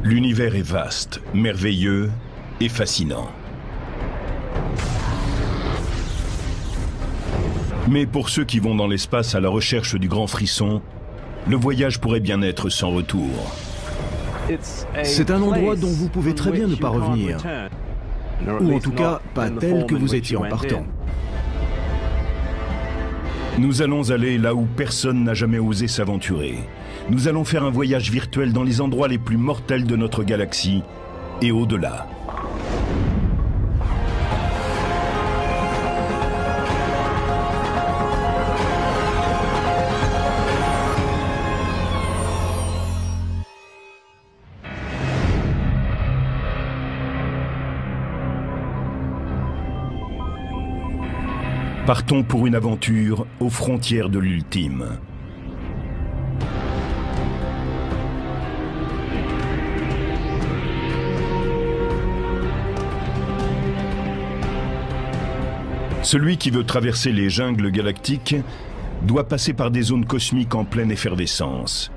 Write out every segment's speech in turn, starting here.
L'univers est vaste, merveilleux et fascinant. Mais pour ceux qui vont dans l'espace à la recherche du grand frisson, le voyage pourrait bien être sans retour. C'est un endroit dont vous pouvez très bien ne pas revenir. Ou en tout cas, pas tel que vous étiez en partant. Nous allons aller là où personne n'a jamais osé s'aventurer. Nous allons faire un voyage virtuel dans les endroits les plus mortels de notre galaxie et au-delà. Partons pour une aventure aux frontières de l'ultime. Celui qui veut traverser les jungles galactiques doit passer par des zones cosmiques en pleine effervescence.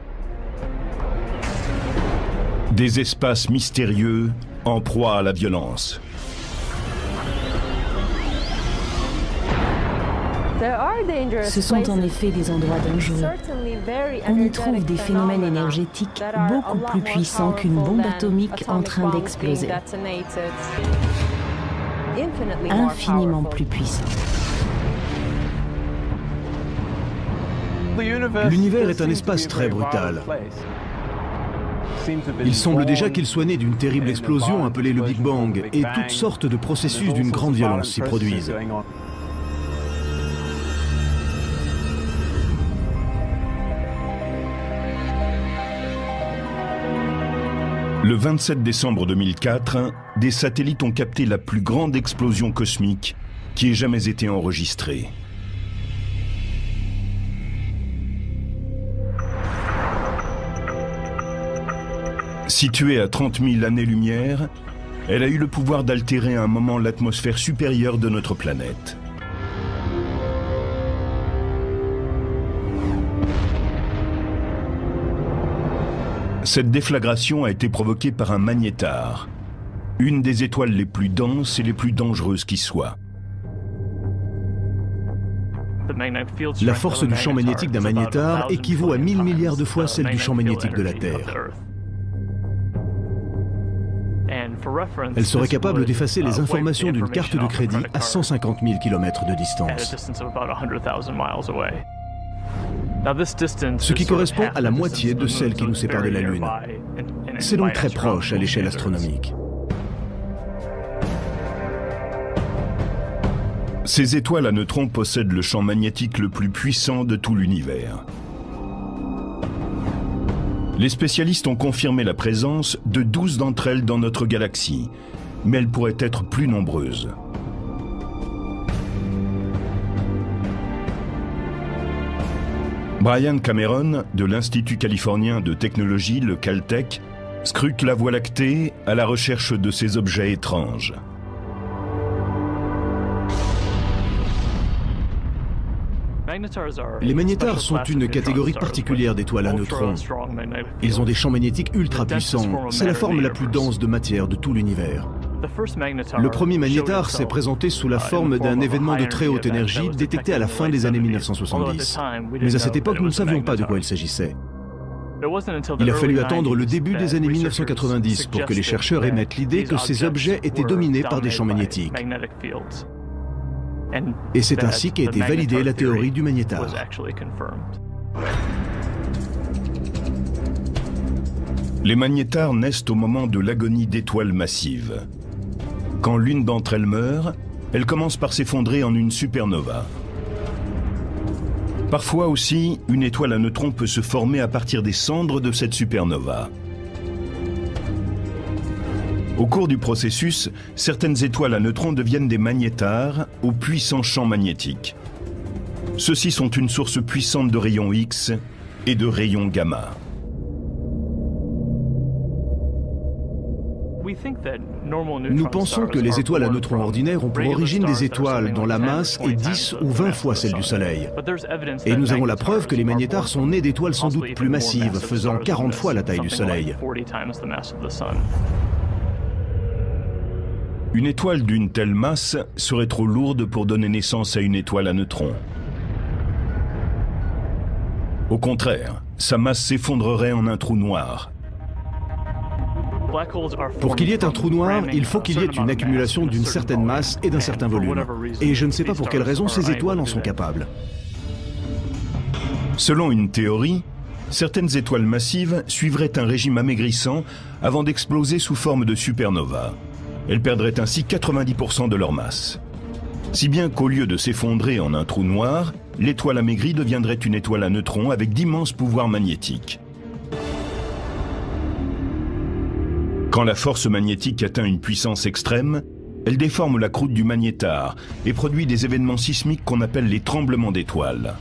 Des espaces mystérieux en proie à la violence. Ce sont en effet des endroits dangereux. On y trouve des phénomènes énergétiques beaucoup plus puissants qu'une bombe atomique en train d'exploser. Infiniment plus puissants. L'univers est un espace très brutal. Il semble déjà qu'il soit né d'une terrible explosion appelée le Big Bang, et toutes sortes de processus d'une grande violence s'y produisent. Le 27 décembre 2004, des satellites ont capté la plus grande explosion cosmique qui ait jamais été enregistrée. Située à 30 000 années-lumière, elle a eu le pouvoir d'altérer à un moment l'atmosphère supérieure de notre planète. Cette déflagration a été provoquée par un magnétar, une des étoiles les plus denses et les plus dangereuses qui soient. La force du champ magnétique d'un magnétar équivaut à 1000 milliards de fois celle du champ magnétique de la Terre. Elle serait capable d'effacer les informations d'une carte de crédit à 150 000 km de distance. Ce qui correspond à la moitié de celle qui nous sépare de la Lune. C'est donc très proche à l'échelle astronomique. Ces étoiles à neutrons possèdent le champ magnétique le plus puissant de tout l'univers. Les spécialistes ont confirmé la présence de 12 d'entre elles dans notre galaxie, mais elles pourraient être plus nombreuses. Brian Cameron, de l'Institut californien de technologie, le Caltech, scrute la Voie lactée à la recherche de ces objets étranges. Les magnétars sont une catégorie particulière d'étoiles à neutrons. Ils ont des champs magnétiques ultra puissants. C'est la forme la plus dense de matière de tout l'univers. Le premier magnétar s'est présenté sous la forme d'un événement de très haute énergie détecté à la fin des années 1970. Mais à cette époque, nous ne savions pas de quoi il s'agissait. Il a fallu attendre le début des années 1990 pour que les chercheurs émettent l'idée que ces objets étaient dominés par des champs magnétiques. Et c'est ainsi qu'a été validée la théorie du magnétar. Les magnétars naissent au moment de l'agonie d'étoiles massives. Quand l'une d'entre elles meurt, elle commence par s'effondrer en une supernova. Parfois aussi, une étoile à neutrons peut se former à partir des cendres de cette supernova. Au cours du processus, certaines étoiles à neutrons deviennent des magnétars aux puissants champs magnétiques. Ceux-ci sont une source puissante de rayons X et de rayons gamma. Nous pensons que les étoiles à neutrons ordinaires ont pour origine des étoiles dont la masse est 10 ou 20 fois celle du Soleil. Et nous avons la preuve que les magnétars sont nés d'étoiles sans doute plus massives, faisant 40 fois la taille du Soleil. Une étoile d'une telle masse serait trop lourde pour donner naissance à une étoile à neutrons. Au contraire, sa masse s'effondrerait en un trou noir. Pour qu'il y ait un trou noir, il faut qu'il y ait une accumulation d'une certaine masse et d'un certain volume. Et je ne sais pas pour quelle raison ces étoiles en sont capables. Selon une théorie, certaines étoiles massives suivraient un régime amaigrissant avant d'exploser sous forme de supernova. Elles perdraient ainsi 90% de leur masse. Si bien qu'au lieu de s'effondrer en un trou noir, l'étoile amaigrie deviendrait une étoile à neutrons avec d'immenses pouvoirs magnétiques. Quand la force magnétique atteint une puissance extrême, elle déforme la croûte du magnétar et produit des événements sismiques qu'on appelle les tremblements d'étoiles.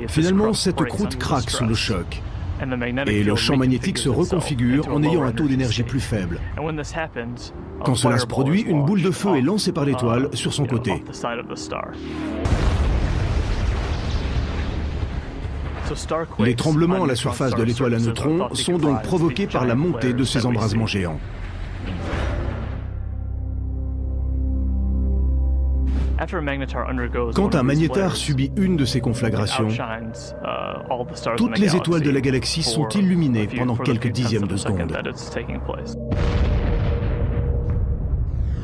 Finalement, cette croûte craque sous le choc. Et le champ magnétique se reconfigure en ayant un taux d'énergie plus faible. Quand cela se produit, une boule de feu est lancée par l'étoile sur son côté. Les tremblements à la surface de l'étoile à neutrons sont donc provoqués par la montée de ces embrasements géants. Quand un magnétar subit une de ces conflagrations, toutes les étoiles de la galaxie sont illuminées pendant quelques dixièmes de seconde.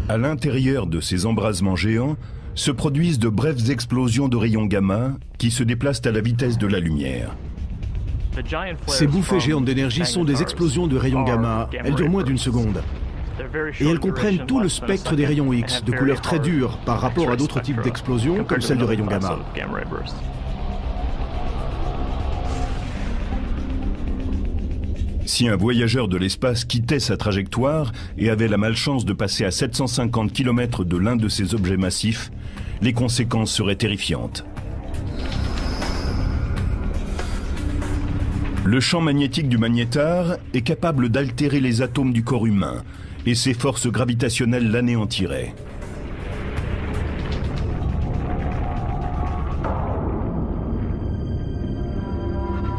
À l'intérieur de ces embrasements géants se produisent de brèves explosions de rayons gamma qui se déplacent à la vitesse de la lumière. Ces bouffées géantes d'énergie sont des explosions de rayons gamma. Elles durent moins d'une seconde. Et elles comprennent tout le spectre des rayons X, de couleur très dure par rapport à d'autres types d'explosions comme celle de rayons gamma. Si un voyageur de l'espace quittait sa trajectoire et avait la malchance de passer à 750 km de l'un de ces objets massifs, les conséquences seraient terrifiantes. Le champ magnétique du magnétar est capable d'altérer les atomes du corps humain et ses forces gravitationnelles l'anéantiraient.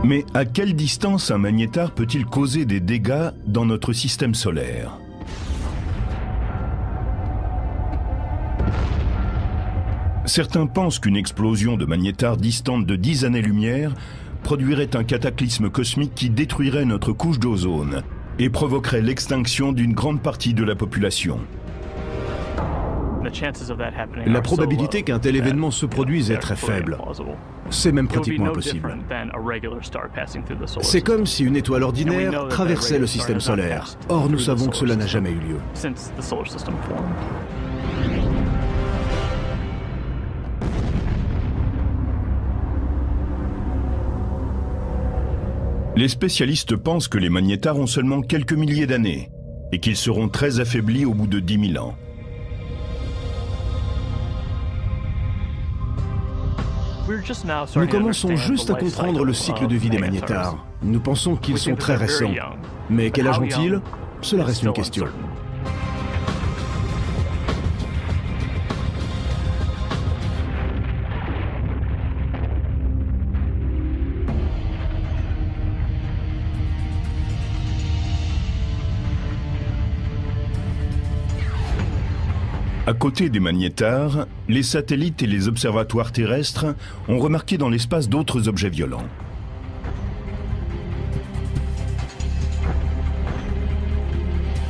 Mais à quelle distance un magnétar peut-il causer des dégâts dans notre système solaire ? Certains pensent qu'une explosion de magnétar distante de 10 années-lumière produirait un cataclysme cosmique qui détruirait notre couche d'ozone et provoquerait l'extinction d'une grande partie de la population. La probabilité qu'un tel événement se produise est très faible. C'est même pratiquement impossible. C'est comme si une étoile ordinaire traversait le système solaire. Or, nous savons que cela n'a jamais eu lieu. Les spécialistes pensent que les magnétars ont seulement quelques milliers d'années et qu'ils seront très affaiblis au bout de 10 000 ans. Nous commençons juste à comprendre le cycle de vie des magnétars. Nous pensons qu'ils sont très récents. Mais quel âge ont-ils? Cela reste une question. À côté des magnétars, les satellites et les observatoires terrestres ont remarqué dans l'espace d'autres objets violents.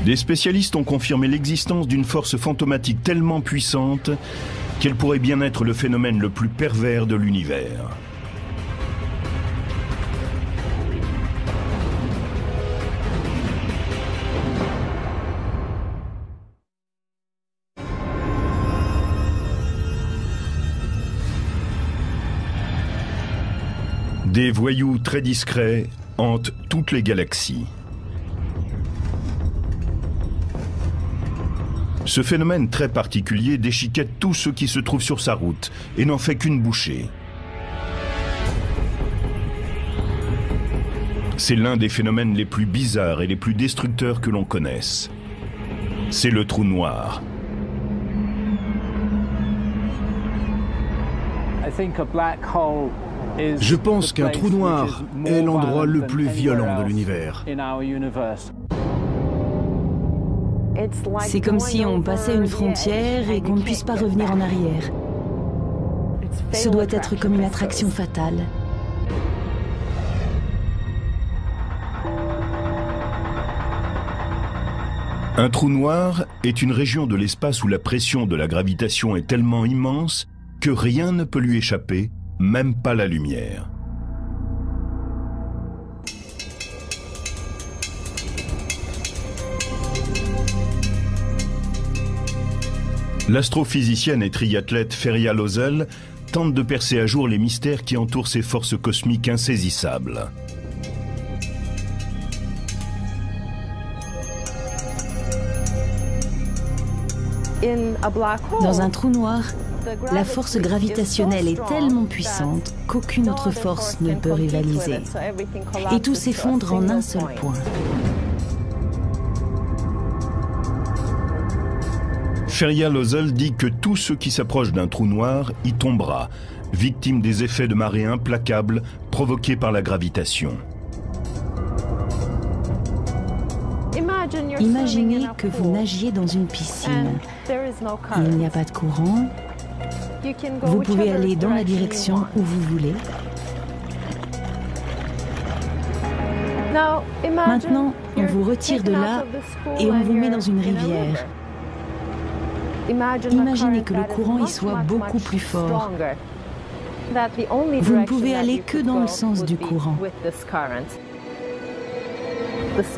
Des spécialistes ont confirmé l'existence d'une force fantomatique tellement puissante qu'elle pourrait bien être le phénomène le plus pervers de l'univers. Des voyous très discrets hantent toutes les galaxies. Ce phénomène très particulier déchiquette tout ce qui se trouve sur sa route et n'en fait qu'une bouchée. C'est l'un des phénomènes les plus bizarres et les plus destructeurs que l'on connaisse. C'est le trou noir. Je pense qu'un trou noir est l'endroit le plus violent de l'univers. C'est comme si on passait une frontière et qu'on ne puisse pas revenir en arrière. Ce doit être comme une attraction fatale. Un trou noir est une région de l'espace où la pression de la gravitation est tellement immense que rien ne peut lui échapper, même pas la lumière. L'astrophysicienne et triathlète Feria Lozel tente de percer à jour les mystères qui entourent ces forces cosmiques insaisissables. Dans un trou noir, la force gravitationnelle est tellement puissante qu'aucune autre force ne peut rivaliser. Et tout s'effondre en un seul point. Feria Lozel dit que tout ce qui s'approche d'un trou noir y tombera, victime des effets de marée implacables provoqués par la gravitation. Imaginez que vous nagiez dans une piscine. Il n'y a pas de courant. Vous pouvez aller dans la direction où vous voulez. Maintenant, on vous retire de là et on vous met dans une rivière. Imaginez que le courant y soit beaucoup plus fort. Vous ne pouvez aller que dans le sens du courant.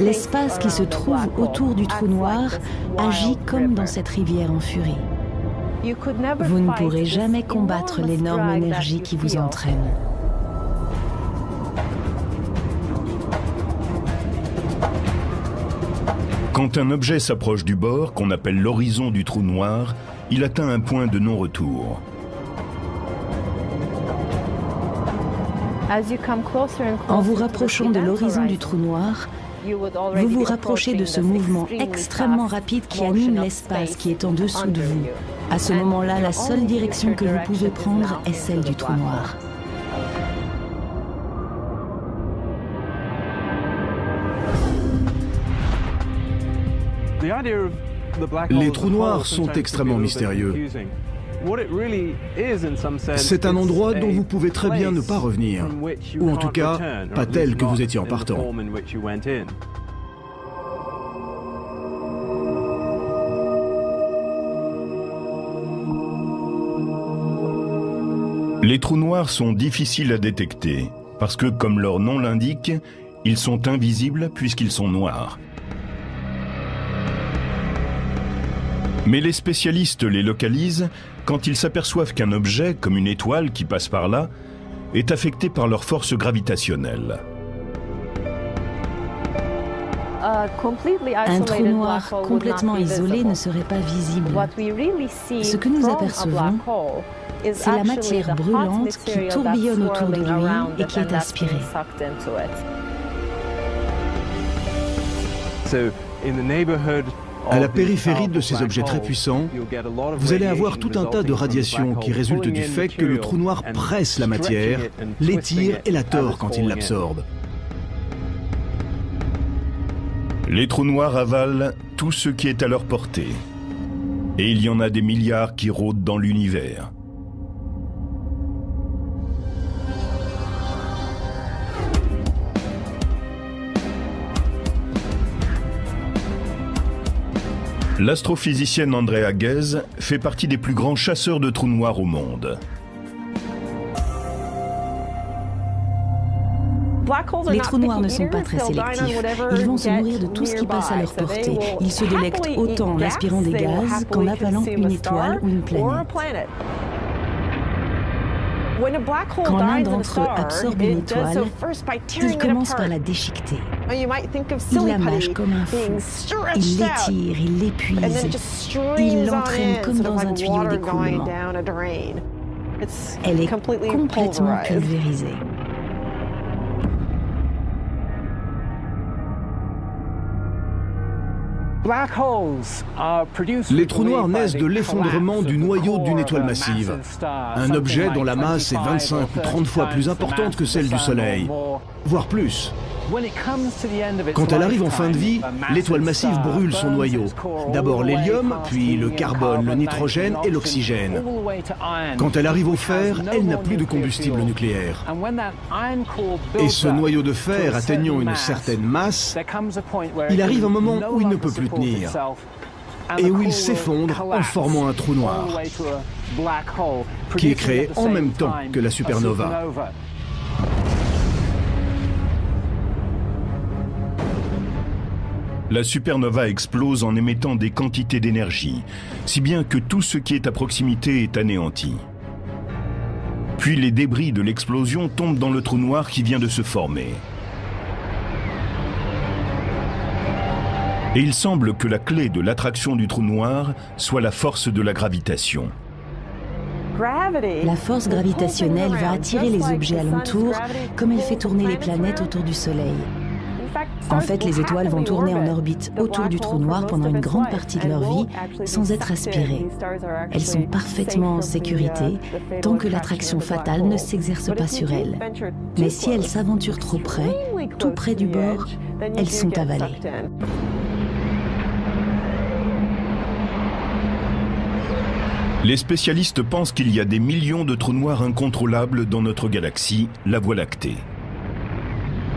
L'espace qui se trouve autour du trou noir agit comme dans cette rivière en furie. Vous ne pourrez jamais combattre l'énorme énergie qui vous entraîne. Quand un objet s'approche du bord, qu'on appelle l'horizon du trou noir, il atteint un point de non-retour. En vous rapprochant de l'horizon du trou noir, vous vous rapprochez de ce mouvement extrêmement rapide qui anime l'espace qui est en dessous de vous. À ce moment-là, la seule direction que vous pouvez prendre est celle du trou noir. Les trous noirs sont extrêmement mystérieux. C'est un endroit dont vous pouvez très bien ne pas revenir, ou en tout cas, pas tel que vous étiez en partant. Les trous noirs sont difficiles à détecter, parce que, comme leur nom l'indique, ils sont invisibles puisqu'ils sont noirs. Mais les spécialistes les localisent quand ils s'aperçoivent qu'un objet, comme une étoile qui passe par là, est affecté par leur force gravitationnelle. Un trou noir complètement isolé ne serait pas visible. Ce que nous apercevons, c'est la matière brûlante qui tourbillonne autour de lui et qui est aspirée. À la périphérie de ces objets très puissants, vous allez avoir tout un tas de radiations qui résultent du fait que le trou noir presse la matière, l'étire et la tord quand il l'absorbe. Les trous noirs avalent tout ce qui est à leur portée. Et il y en a des milliards qui rôdent dans l'univers. L'astrophysicienne Andrea Ghez fait partie des plus grands chasseurs de trous noirs au monde. Les trous noirs ne sont pas très sélectifs. Ils vont se nourrir de tout ce qui passe à leur portée. Ils se délectent autant en aspirant des gaz qu'en avalant une étoile ou une planète. Quand l'un d'entre eux absorbe une étoile, il commence par la déchiqueter. Il la mâche comme un fou. Il l'étire, il l'épuise. Il l'entraîne comme dans un tuyau d'écoulement. Elle est complètement pulvérisée. Les trous noirs naissent de l'effondrement du noyau d'une étoile massive, un objet dont la masse est 25 ou 30 fois plus importante que celle du Soleil, voire plus. Quand elle arrive en fin de vie, l'étoile massive brûle son noyau. D'abord l'hélium, puis le carbone, le nitrogène et l'oxygène. Quand elle arrive au fer, elle n'a plus de combustible nucléaire. Et ce noyau de fer atteignant une certaine masse, il arrive un moment où il ne peut plus tenir et où il s'effondre en formant un trou noir qui est créé en même temps que la supernova. La supernova explose en émettant des quantités d'énergie, si bien que tout ce qui est à proximité est anéanti. Puis les débris de l'explosion tombent dans le trou noir qui vient de se former. Et il semble que la clé de l'attraction du trou noir soit la force de la gravitation. La force gravitationnelle va attirer les objets alentour comme elle fait tourner les planètes autour du Soleil. En fait, les étoiles vont tourner en orbite autour du trou noir pendant une grande partie de leur vie sans être aspirées. Elles sont parfaitement en sécurité tant que l'attraction fatale ne s'exerce pas sur elles. Mais si elles s'aventurent trop près, tout près du bord, elles sont avalées. Les spécialistes pensent qu'il y a des millions de trous noirs incontrôlables dans notre galaxie, la Voie lactée.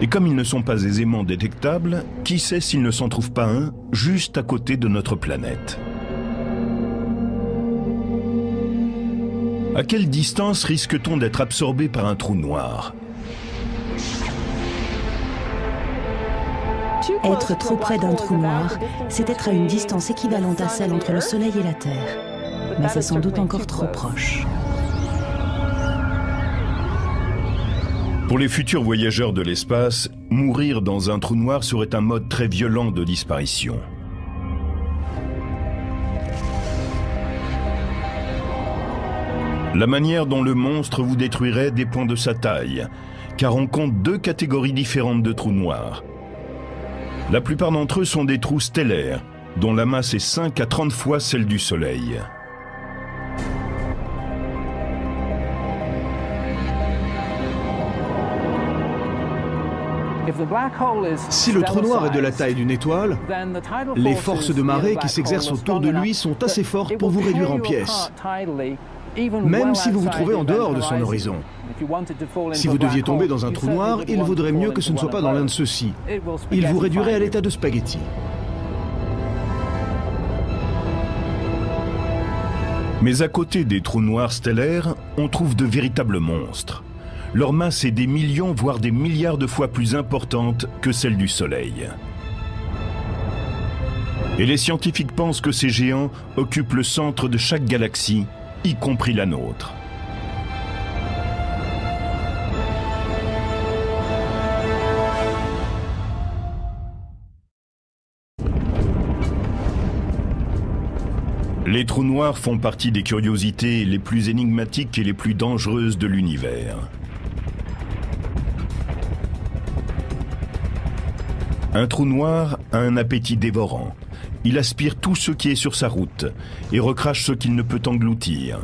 Et comme ils ne sont pas aisément détectables, qui sait s'il ne s'en trouve pas un juste à côté de notre planète? À quelle distance risque-t-on d'être absorbé par un trou noir? Être trop près d'un trou noir, c'est être à une distance équivalente à celle entre le Soleil et la Terre. Mais c'est sans doute encore trop proche. Pour les futurs voyageurs de l'espace, mourir dans un trou noir serait un mode très violent de disparition. La manière dont le monstre vous détruirait dépend de sa taille, car on compte deux catégories différentes de trous noirs. La plupart d'entre eux sont des trous stellaires, dont la masse est 5 à 30 fois celle du Soleil. Si le trou noir est de la taille d'une étoile, les forces de marée qui s'exercent autour de lui sont assez fortes pour vous réduire en pièces, même si vous vous trouvez en dehors de son horizon. Si vous deviez tomber dans un trou noir, il vaudrait mieux que ce ne soit pas dans l'un de ceux-ci. Il vous réduirait à l'état de spaghetti. Mais à côté des trous noirs stellaires, on trouve de véritables monstres. Leur masse est des millions, voire des milliards de fois plus importante que celle du Soleil. Et les scientifiques pensent que ces géants occupent le centre de chaque galaxie, y compris la nôtre. Les trous noirs font partie des curiosités les plus énigmatiques et les plus dangereuses de l'univers. Un trou noir a un appétit dévorant. Il aspire tout ce qui est sur sa route et recrache ce qu'il ne peut engloutir.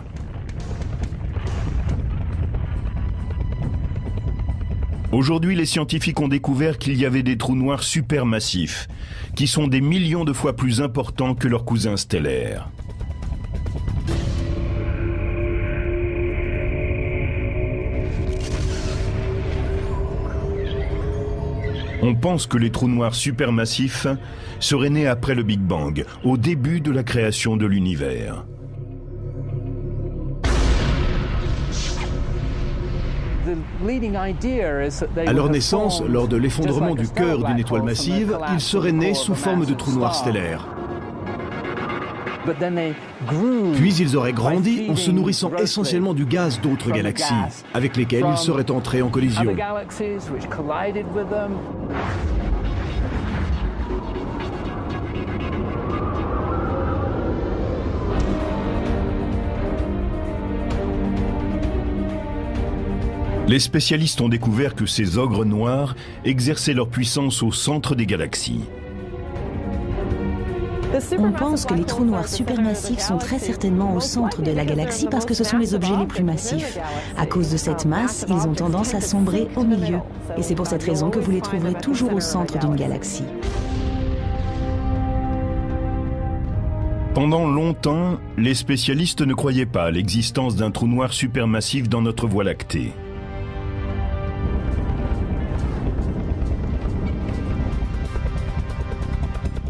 Aujourd'hui, les scientifiques ont découvert qu'il y avait des trous noirs supermassifs, qui sont des millions de fois plus importants que leurs cousins stellaires. On pense que les trous noirs supermassifs seraient nés après le Big Bang, au début de la création de l'univers. À leur naissance, lors de l'effondrement du cœur d'une étoile massive, ils seraient nés sous forme de trous noirs stellaires. Puis ils auraient grandi en se nourrissant essentiellement du gaz d'autres galaxies, avec lesquelles ils seraient entrés en collision. Les spécialistes ont découvert que ces ogres noirs exerçaient leur puissance au centre des galaxies. On pense que les trous noirs supermassifs sont très certainement au centre de la galaxie parce que ce sont les objets les plus massifs. À cause de cette masse, ils ont tendance à sombrer au milieu. Et c'est pour cette raison que vous les trouverez toujours au centre d'une galaxie. Pendant longtemps, les spécialistes ne croyaient pas à l'existence d'un trou noir supermassif dans notre Voie lactée.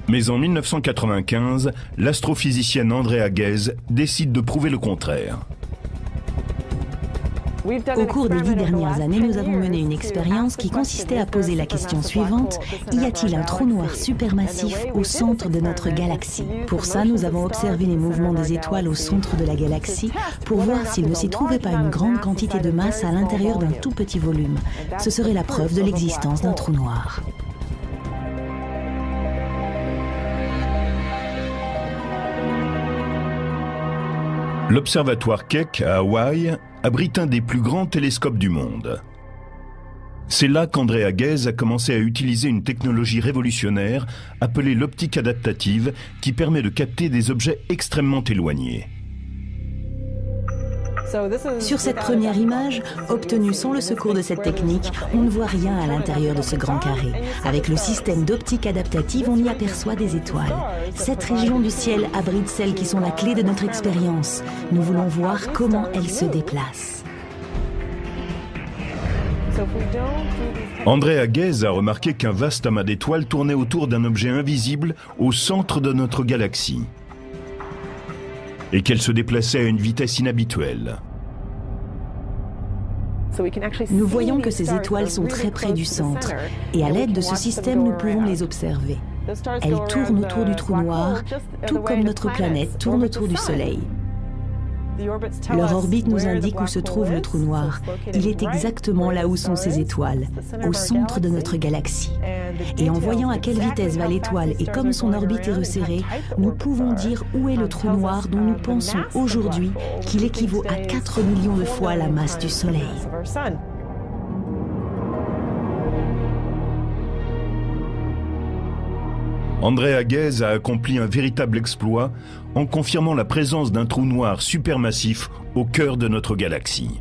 Mais en 1995, l'astrophysicienne Andrea Ghez décide de prouver le contraire. Au cours des 10 dernières années, nous avons mené une expérience qui consistait à poser la question suivante: y a-t-il un trou noir supermassif au centre de notre galaxie? Pour ça, nous avons observé les mouvements des étoiles au centre de la galaxie pour voir s'il ne s'y trouvait pas une grande quantité de masse à l'intérieur d'un tout petit volume. Ce serait la preuve de l'existence d'un trou noir. L'observatoire Keck à Hawaï abrite un des plus grands télescopes du monde. C'est là qu'Andrea Ghez a commencé à utiliser une technologie révolutionnaire appelée l'optique adaptative qui permet de capter des objets extrêmement éloignés. Sur cette première image, obtenue sans le secours de cette technique, on ne voit rien à l'intérieur de ce grand carré. Avec le système d'optique adaptative, on y aperçoit des étoiles. Cette région du ciel abrite celles qui sont la clé de notre expérience. Nous voulons voir comment elles se déplacent. Andrea Ghez a remarqué qu'un vaste amas d'étoiles tournait autour d'un objet invisible au centre de notre galaxie et qu'elle se déplaçait à une vitesse inhabituelle. Nous voyons que ces étoiles sont très près du centre et à l'aide de ce système, nous pouvons les observer. Elles tournent autour du trou noir, tout comme notre planète tourne autour du Soleil. Leur orbite nous indique où se trouve le trou noir. Il est exactement là où sont ces étoiles, au centre de notre galaxie. Et en voyant à quelle vitesse va l'étoile et comme son orbite est resserrée, nous pouvons dire où est le trou noir dont nous pensons aujourd'hui qu'il équivaut à 4 millions de fois la masse du Soleil. Andrea Ghez a accompli un véritable exploit en confirmant la présence d'un trou noir supermassif au cœur de notre galaxie.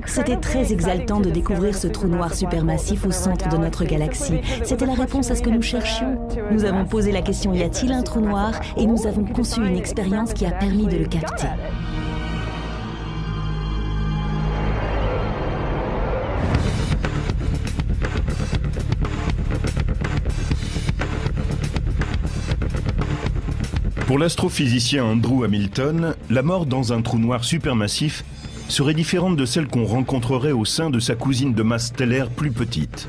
C'était très exaltant de découvrir ce trou noir supermassif au centre de notre galaxie. C'était la réponse à ce que nous cherchions. Nous avons posé la question: y a-t-il un trou noir? Et nous avons conçu une expérience qui a permis de le capter. Pour l'astrophysicien Andrew Hamilton, la mort dans un trou noir supermassif serait différente de celle qu'on rencontrerait au sein de sa cousine de masse stellaire plus petite.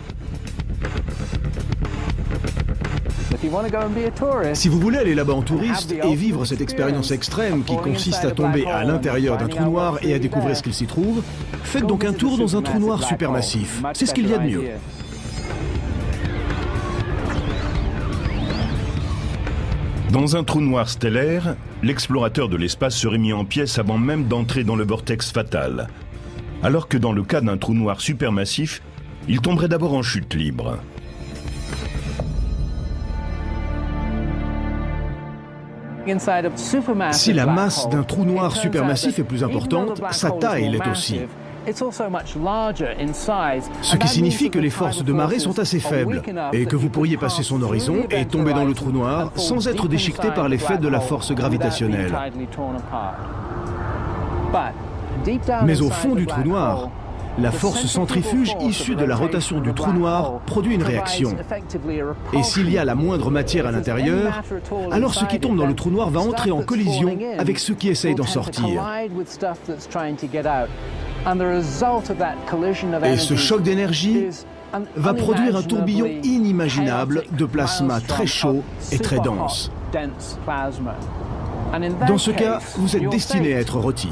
Si vous voulez aller là-bas en touriste et vivre cette expérience extrême qui consiste à tomber à l'intérieur d'un trou noir et à découvrir ce qu'il s'y trouve, faites donc un tour dans un trou noir supermassif. C'est ce qu'il y a de mieux. Dans un trou noir stellaire, l'explorateur de l'espace serait mis en pièces avant même d'entrer dans le vortex fatal. Alors que dans le cas d'un trou noir supermassif, il tomberait d'abord en chute libre. Si la masse d'un trou noir supermassif est plus importante, sa taille l'est aussi. Ce qui signifie que les forces de marée sont assez faibles et que vous pourriez passer son horizon et tomber dans le trou noir sans être déchiqueté par l'effet de la force gravitationnelle. Mais au fond du trou noir, la force centrifuge issue de la rotation du trou noir produit une réaction. Et s'il y a la moindre matière à l'intérieur, alors ce qui tombe dans le trou noir va entrer en collision avec ceux qui essayent d'en sortir. Et ce choc d'énergie va produire un tourbillon inimaginable de plasma très chaud et très dense. Dans ce cas, vous êtes destiné à être rôti.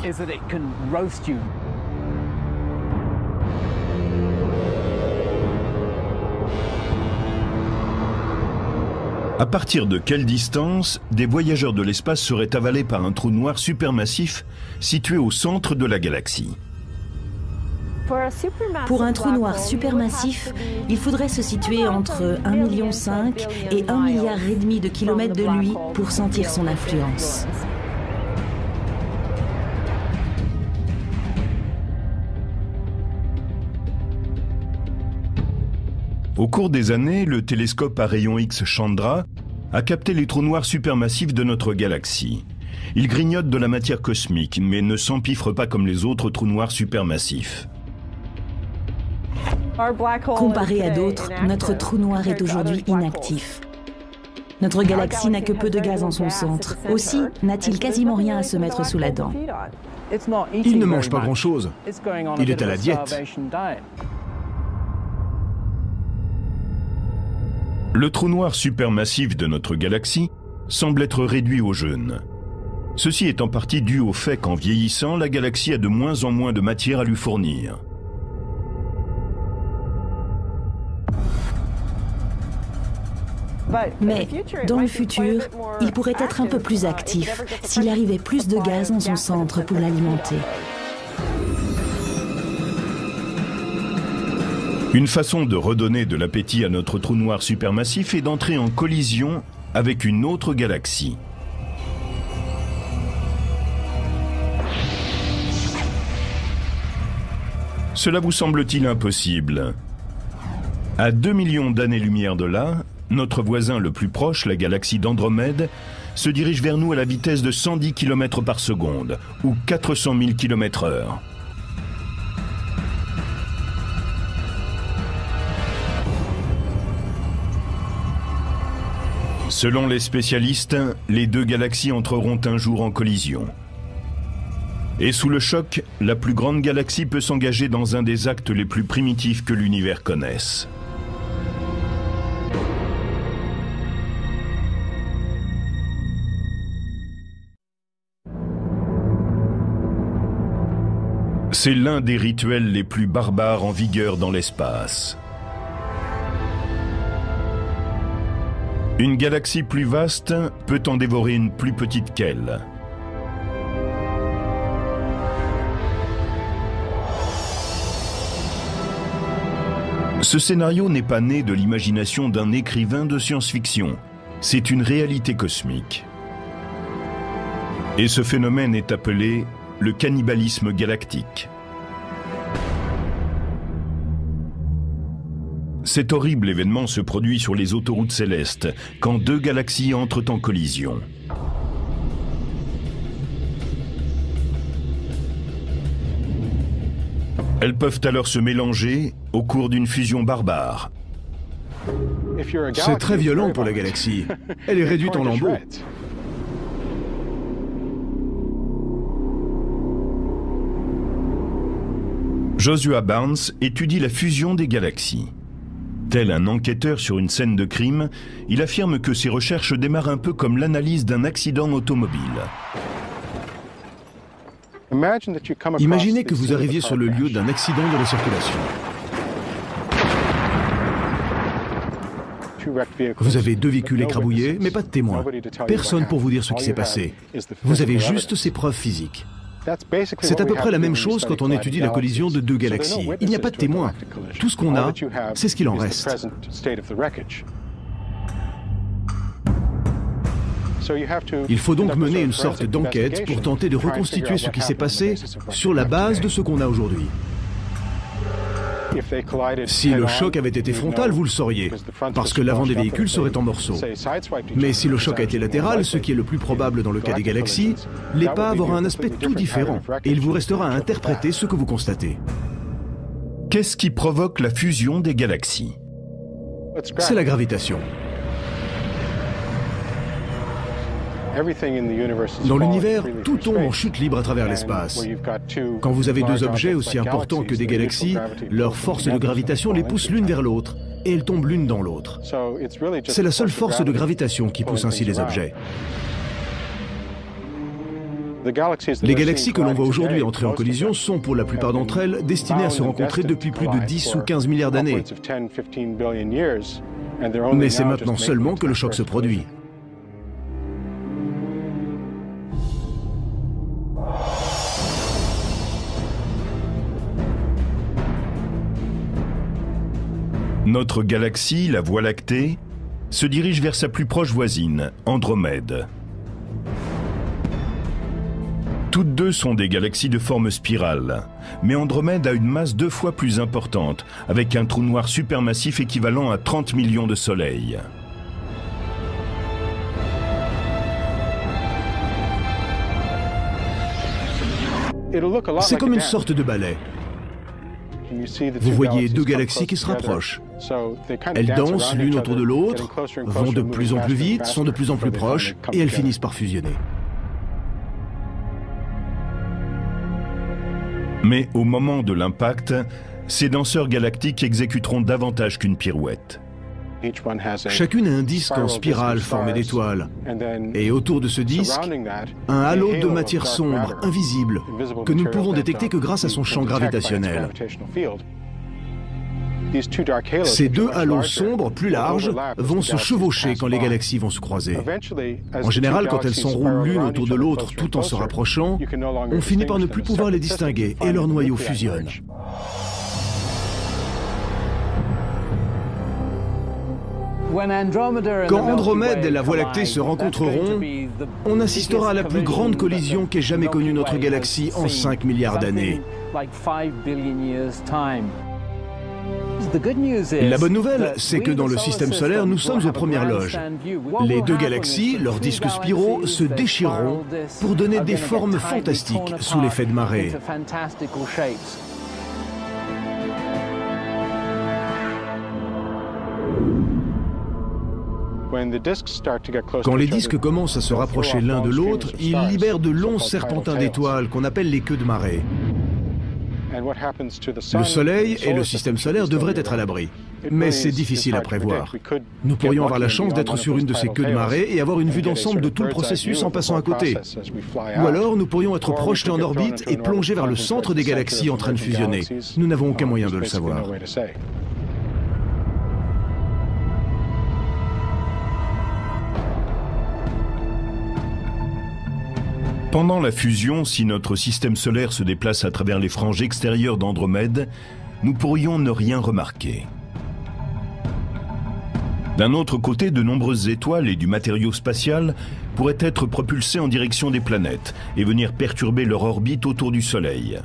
À partir de quelle distance des voyageurs de l'espace seraient avalés par un trou noir supermassif situé au centre de la galaxie? Pour un trou noir supermassif, il faudrait se situer entre 1,5 million et 1,5 milliard de kilomètres de lui pour sentir son influence. Au cours des années, le télescope à rayons X Chandra a capté les trous noirs supermassifs de notre galaxie. Ils grignotent de la matière cosmique, mais ne s'empiffrent pas comme les autres trous noirs supermassifs. Comparé à d'autres, notre trou noir est aujourd'hui inactif. Notre galaxie n'a que peu de gaz en son centre. Aussi, n'a-t-il quasiment rien à se mettre sous la dent. Il ne mange pas grand-chose. Il est à la diète. Le trou noir supermassif de notre galaxie semble être réduit au jeûne. Ceci est en partie dû au fait qu'en vieillissant, la galaxie a de moins en moins de matière à lui fournir. Mais, dans le futur, il pourrait être un peu plus actif s'il arrivait plus de gaz en son centre pour l'alimenter. Une façon de redonner de l'appétit à notre trou noir supermassif est d'entrer en collision avec une autre galaxie. Cela vous semble-t-il impossible? À 2 millions d'années-lumière de là, notre voisin le plus proche, la galaxie d'Andromède, se dirige vers nous à la vitesse de 110 km par seconde, ou 400 000 km/h. Selon les spécialistes, les deux galaxies entreront un jour en collision. Et sous le choc, la plus grande galaxie peut s'engager dans un des actes les plus primitifs que l'univers connaisse. C'est l'un des rituels les plus barbares en vigueur dans l'espace. Une galaxie plus vaste peut en dévorer une plus petite qu'elle. Ce scénario n'est pas né de l'imagination d'un écrivain de science-fiction. C'est une réalité cosmique. Et ce phénomène est appelé le cannibalisme galactique. Cet horrible événement se produit sur les autoroutes célestes, quand deux galaxies entrent en collision. Elles peuvent alors se mélanger au cours d'une fusion barbare. C'est très violent pour la galaxie. Elle est réduite en lambeaux. Joshua Barnes étudie la fusion des galaxies. Tel un enquêteur sur une scène de crime, il affirme que ses recherches démarrent un peu comme l'analyse d'un accident automobile. Imaginez que vous arriviez sur le lieu d'un accident de la circulation. Vous avez deux véhicules écrabouillés, mais pas de témoins. Personne pour vous dire ce qui s'est passé. Vous avez juste ces preuves physiques. C'est à peu près la même chose quand on étudie la collision de deux galaxies. Il n'y a pas de témoins. Tout ce qu'on a, c'est ce qu'il en reste. Il faut donc mener une sorte d'enquête pour tenter de reconstituer ce qui s'est passé sur la base de ce qu'on a aujourd'hui. Si le choc avait été frontal, vous le sauriez, parce que l'avant des véhicules serait en morceaux. Mais si le choc a été latéral, ce qui est le plus probable dans le cas des galaxies, l'épave aura un aspect tout différent, et il vous restera à interpréter ce que vous constatez. Qu'est-ce qui provoque la fusion des galaxies? C'est la gravitation. Dans l'univers, tout tombe en chute libre à travers l'espace. Quand vous avez deux objets aussi importants que des galaxies, leur force de gravitation les pousse l'une vers l'autre, et elles tombent l'une dans l'autre. C'est la seule force de gravitation qui pousse ainsi les objets. Les galaxies que l'on voit aujourd'hui entrer en collision sont, pour la plupart d'entre elles, destinées à se rencontrer depuis plus de 10 ou 15 milliards d'années. Mais c'est maintenant seulement que le choc se produit. Notre galaxie, la Voie lactée, se dirige vers sa plus proche voisine, Andromède. Toutes deux sont des galaxies de forme spirale, mais Andromède a une masse 2 fois plus importante, avec un trou noir supermassif équivalent à 30 millions de soleils. C'est comme une sorte de ballet. Vous voyez 2 galaxies qui se rapprochent. Elles dansent l'une autour de l'autre, vont de plus en plus vite, sont de plus en plus proches, et elles finissent par fusionner. Mais au moment de l'impact, ces danseurs galactiques exécuteront davantage qu'une pirouette. Chacune a un disque en spirale formé d'étoiles. Et autour de ce disque, un halo de matière sombre, invisible, que nous ne pouvons détecter que grâce à son champ gravitationnel. Ces 2 halos sombres, plus larges, vont se chevaucher quand les galaxies vont se croiser. En général, quand elles s'enroulent l'une autour de l'autre tout en se rapprochant, on finit par ne plus pouvoir les distinguer et leurs noyaux fusionnent. Quand Andromède et la Voie lactée se rencontreront, on assistera à la plus grande collision qu'ait jamais connue notre galaxie en 5 milliards d'années. La bonne nouvelle, c'est que dans le système solaire, nous sommes aux premières loges. Les 2 galaxies, leurs disques spiraux, se déchireront pour donner des formes fantastiques sous l'effet de marée. Quand les disques commencent à se rapprocher l'un de l'autre, ils libèrent de longs serpentins d'étoiles qu'on appelle les queues de marée. Le Soleil et le système solaire devraient être à l'abri, mais c'est difficile à prévoir. Nous pourrions avoir la chance d'être sur une de ces queues de marée et avoir une vue d'ensemble de tout le processus en passant à côté. Ou alors nous pourrions être projetés en orbite et plonger vers le centre des galaxies en train de fusionner. Nous n'avons aucun moyen de le savoir. Pendant la fusion, si notre système solaire se déplace à travers les franges extérieures d'Andromède, nous pourrions ne rien remarquer. D'un autre côté, de nombreuses étoiles et du matériau spatial pourraient être propulsés en direction des planètes et venir perturber leur orbite autour du Soleil.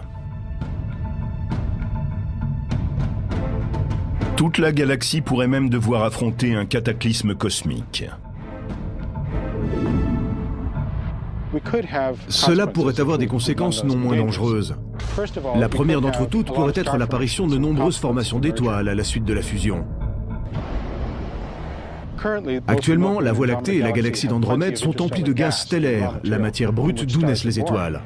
Toute la galaxie pourrait même devoir affronter un cataclysme cosmique. Cela pourrait avoir des conséquences non moins dangereuses. La première d'entre toutes pourrait être l'apparition de nombreuses formations d'étoiles à la suite de la fusion. Actuellement, la Voie lactée et la galaxie d'Andromède sont emplies de gaz stellaire, la matière brute d'où naissent les étoiles.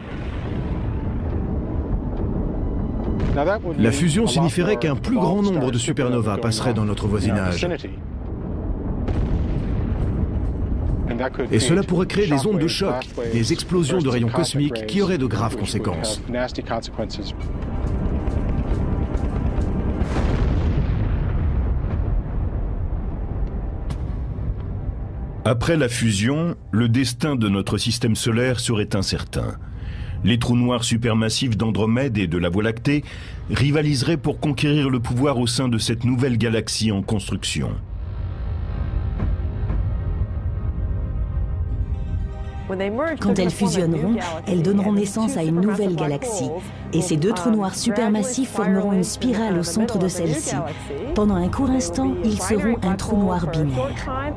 La fusion signifierait qu'un plus grand nombre de supernovas passerait dans notre voisinage. Et cela pourrait créer des ondes de choc, des explosions de rayons cosmiques qui auraient de graves conséquences. Après la fusion, le destin de notre système solaire serait incertain. Les trous noirs supermassifs d'Andromède et de la Voie lactée rivaliseraient pour conquérir le pouvoir au sein de cette nouvelle galaxie en construction. Quand elles fusionneront, elles donneront naissance à une nouvelle galaxie. Et ces 2 trous noirs supermassifs formeront une spirale au centre de celle-ci. Pendant un court instant, ils seront un trou noir binaire.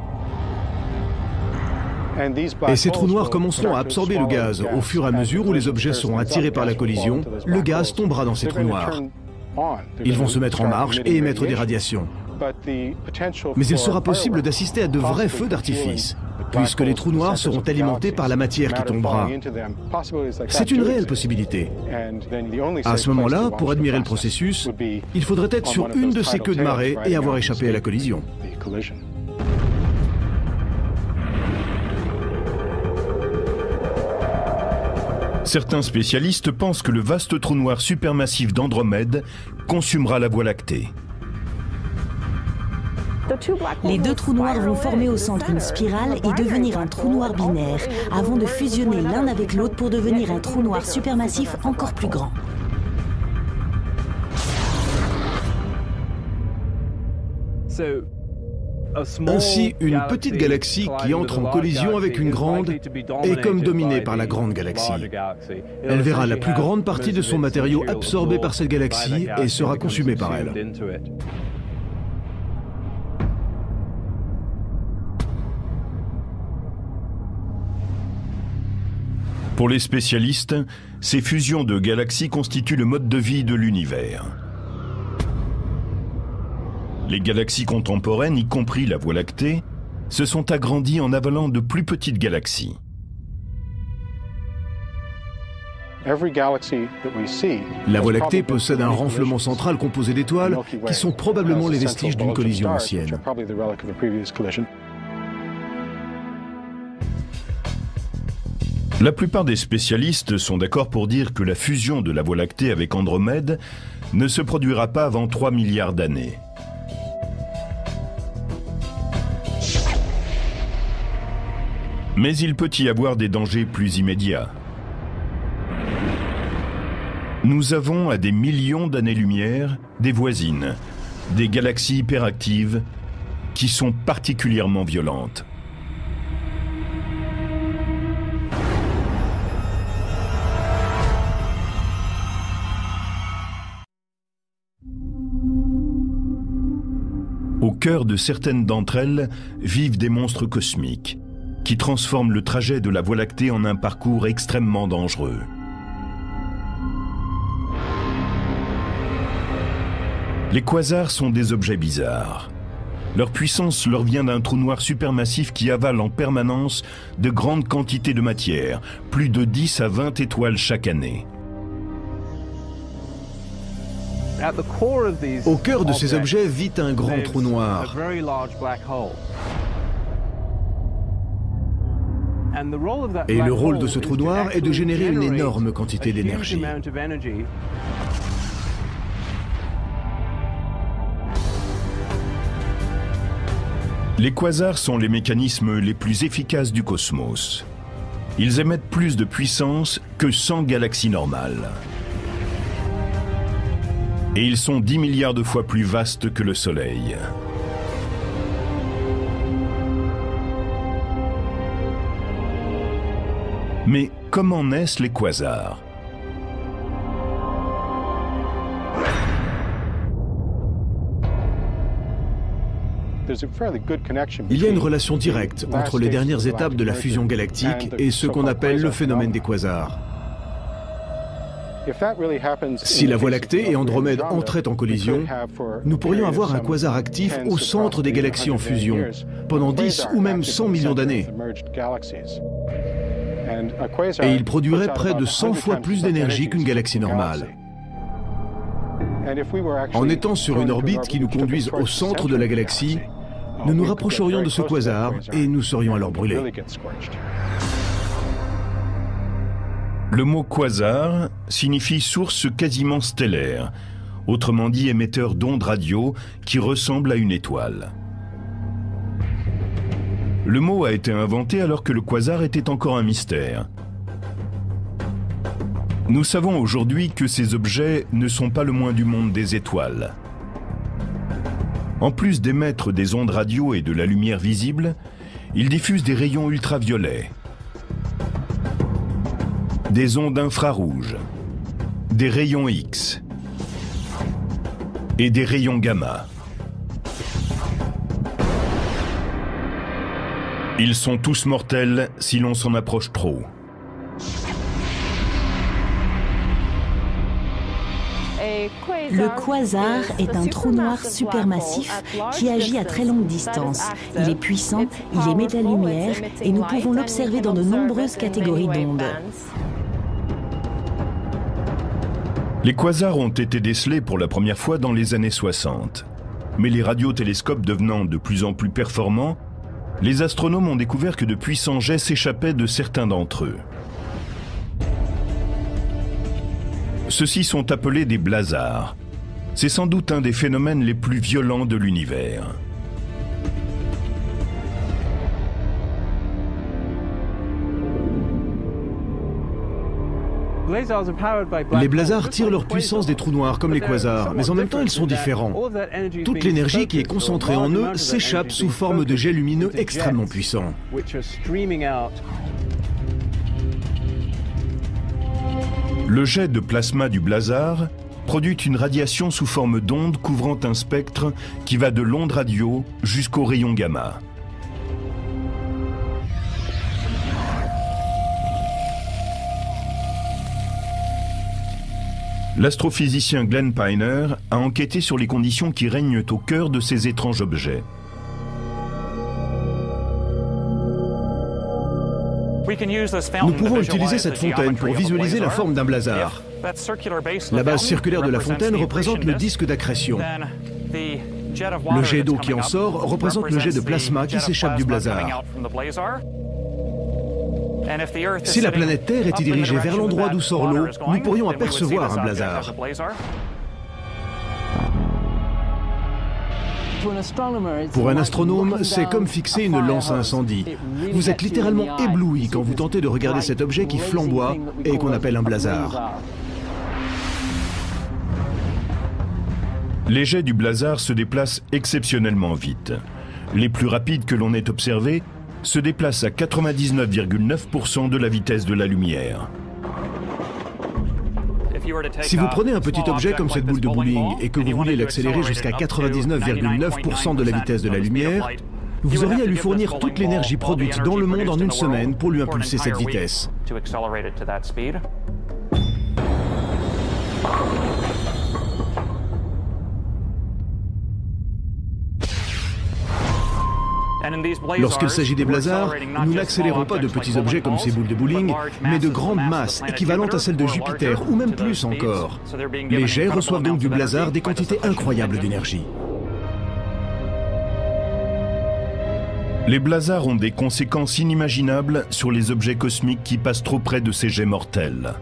Et ces trous noirs commenceront à absorber le gaz. Au fur et à mesure où les objets seront attirés par la collision, le gaz tombera dans ces trous noirs. Ils vont se mettre en marche et émettre des radiations. Mais il sera possible d'assister à de vrais feux d'artifice, puisque les trous noirs seront alimentés par la matière qui tombera. C'est une réelle possibilité. À ce moment-là, pour admirer le processus, il faudrait être sur une de ces queues de marée et avoir échappé à la collision. Certains spécialistes pensent que le vaste trou noir supermassif d'Andromède consumera la Voie lactée. Les 2 trous noirs vont former au centre une spirale et devenir un trou noir binaire, avant de fusionner l'un avec l'autre pour devenir un trou noir supermassif encore plus grand. Ainsi, une petite galaxie qui entre en collision avec une grande est comme dominée par la grande galaxie. Elle verra la plus grande partie de son matériau absorbé par cette galaxie et sera consumée par elle. Pour les spécialistes, ces fusions de galaxies constituent le mode de vie de l'univers. Les galaxies contemporaines, y compris la Voie lactée, se sont agrandies en avalant de plus petites galaxies. La Voie lactée possède un renflement central composé d'étoiles qui sont probablement les vestiges d'une collision ancienne. La plupart des spécialistes sont d'accord pour dire que la fusion de la Voie lactée avec Andromède ne se produira pas avant 3 milliards d'années. Mais il peut y avoir des dangers plus immédiats. Nous avons à des millions d'années-lumière des voisines, des galaxies hyperactives qui sont particulièrement violentes. Au cœur de certaines d'entre elles vivent des monstres cosmiques qui transforment le trajet de la Voie lactée en un parcours extrêmement dangereux. Les quasars sont des objets bizarres. Leur puissance leur vient d'un trou noir supermassif qui avale en permanence de grandes quantités de matière, plus de 10 à 20 étoiles chaque année. Au cœur de ces objets vit un grand trou noir. Et le rôle de ce trou noir est de générer une énorme quantité d'énergie. Les quasars sont les mécanismes les plus efficaces du cosmos. Ils émettent plus de puissance que 100 galaxies normales. Et ils sont 10 milliards de fois plus vastes que le Soleil. Mais comment naissent les quasars ? Il y a une relation directe entre les dernières étapes de la fusion galactique et ce qu'on appelle le phénomène des quasars. Si la Voie lactée et Andromède entraient en collision, nous pourrions avoir un quasar actif au centre des galaxies en fusion, pendant 10 ou même 100 millions d'années. Et il produirait près de 100 fois plus d'énergie qu'une galaxie normale. En étant sur une orbite qui nous conduise au centre de la galaxie, nous nous rapprocherions de ce quasar et nous serions alors brûlés. Le mot quasar signifie source quasiment stellaire, autrement dit émetteur d'ondes radio qui ressemble à une étoile. Le mot a été inventé alors que le quasar était encore un mystère. Nous savons aujourd'hui que ces objets ne sont pas le moins du monde des étoiles. En plus d'émettre des ondes radio et de la lumière visible, ils diffusent des rayons ultraviolets, des ondes infrarouges, des rayons X et des rayons gamma. Ils sont tous mortels si l'on s'en approche trop. Le quasar est un trou noir supermassif qui agit à très longue distance. Il est puissant, il émet de la lumière et nous pouvons l'observer dans de nombreuses catégories d'ondes. Les quasars ont été décelés pour la première fois dans les années 60. Mais les radiotélescopes devenant de plus en plus performants, les astronomes ont découvert que de puissants jets s'échappaient de certains d'entre eux. Ceux-ci sont appelés des blazars. C'est sans doute un des phénomènes les plus violents de l'univers. Les blazars tirent leur puissance des trous noirs comme les quasars, mais en même temps ils sont différents. Toute l'énergie qui est concentrée en eux s'échappe sous forme de jets lumineux extrêmement puissants. Le jet de plasma du blazar produit une radiation sous forme d'onde couvrant un spectre qui va de l'onde radio jusqu'au rayon gamma. L'astrophysicien Glenn Piner a enquêté sur les conditions qui règnent au cœur de ces étranges objets. Nous pouvons utiliser cette fontaine pour visualiser la forme d'un blazar. La base circulaire de la fontaine représente le disque d'accrétion. Le jet d'eau qui en sort représente le jet de plasma qui s'échappe du blazar. Si la planète Terre était dirigée vers l'endroit d'où sort l'eau, nous pourrions apercevoir un blazar. Pour un astronome, c'est comme fixer une lance à incendie. Vous êtes littéralement ébloui quand vous tentez de regarder cet objet qui flamboie et qu'on appelle un blazar. Les jets du blazar se déplacent exceptionnellement vite. Les plus rapides que l'on ait observés se déplacent à 99,9% de la vitesse de la lumière. Si vous prenez un petit objet comme cette boule de bowling et que vous voulez l'accélérer jusqu'à 99,9% de la vitesse de la lumière, vous auriez à lui fournir toute l'énergie produite dans le monde en une semaine pour lui impulser cette vitesse. Lorsqu'il s'agit des blazars, nous n'accélérons pas de petits objets comme ces boules de bowling, mais de grandes masses équivalentes à celles de Jupiter, ou même plus encore. Les jets reçoivent donc du blazar des quantités incroyables d'énergie. Les blazars ont des conséquences inimaginables sur les objets cosmiques qui passent trop près de ces jets mortels.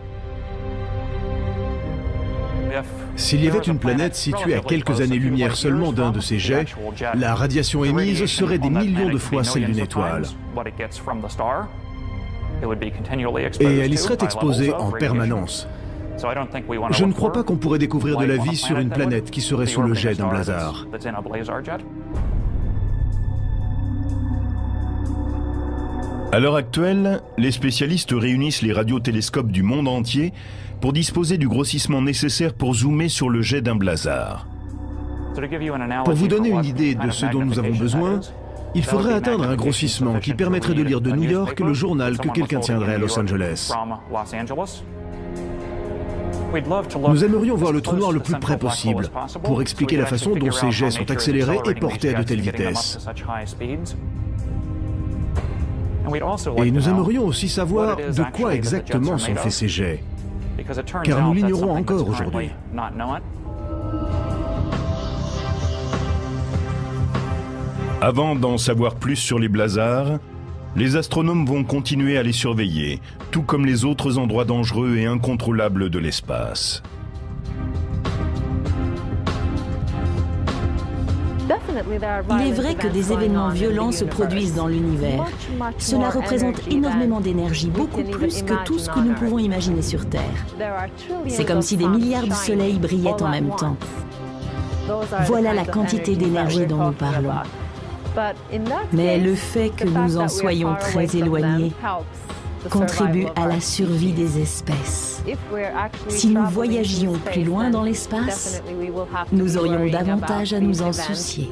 S'il y avait une planète située à quelques années-lumière seulement d'un de ces jets, la radiation émise serait des millions de fois celle d'une étoile. Et elle y serait exposée en permanence. Je ne crois pas qu'on pourrait découvrir de la vie sur une planète qui serait sous le jet d'un blazar. À l'heure actuelle, les spécialistes réunissent les radiotélescopes du monde entier pour disposer du grossissement nécessaire pour zoomer sur le jet d'un blazar. Pour vous donner une idée de ce dont nous avons besoin, il faudrait atteindre un grossissement qui permettrait de lire de New York le journal que quelqu'un tiendrait à Los Angeles. Nous aimerions voir le trou noir le plus près possible pour expliquer la façon dont ces jets sont accélérés et portés à de telles vitesses. Et nous aimerions aussi savoir de quoi exactement sont faits ces jets, car nous l'ignorons encore aujourd'hui. Avant d'en savoir plus sur les blazars, les astronomes vont continuer à les surveiller, tout comme les autres endroits dangereux et incontrôlables de l'espace. Il est vrai que des événements violents se produisent dans l'univers. Cela représente énormément d'énergie, beaucoup plus que tout ce que nous pouvons imaginer sur Terre. C'est comme si des milliards de soleils brillaient en même temps. Voilà la quantité d'énergie dont nous parlons. Mais le fait que nous en soyons très éloignés contribue à la survie des espèces. Si nous voyagions plus loin dans l'espace, nous aurions davantage à nous en soucier.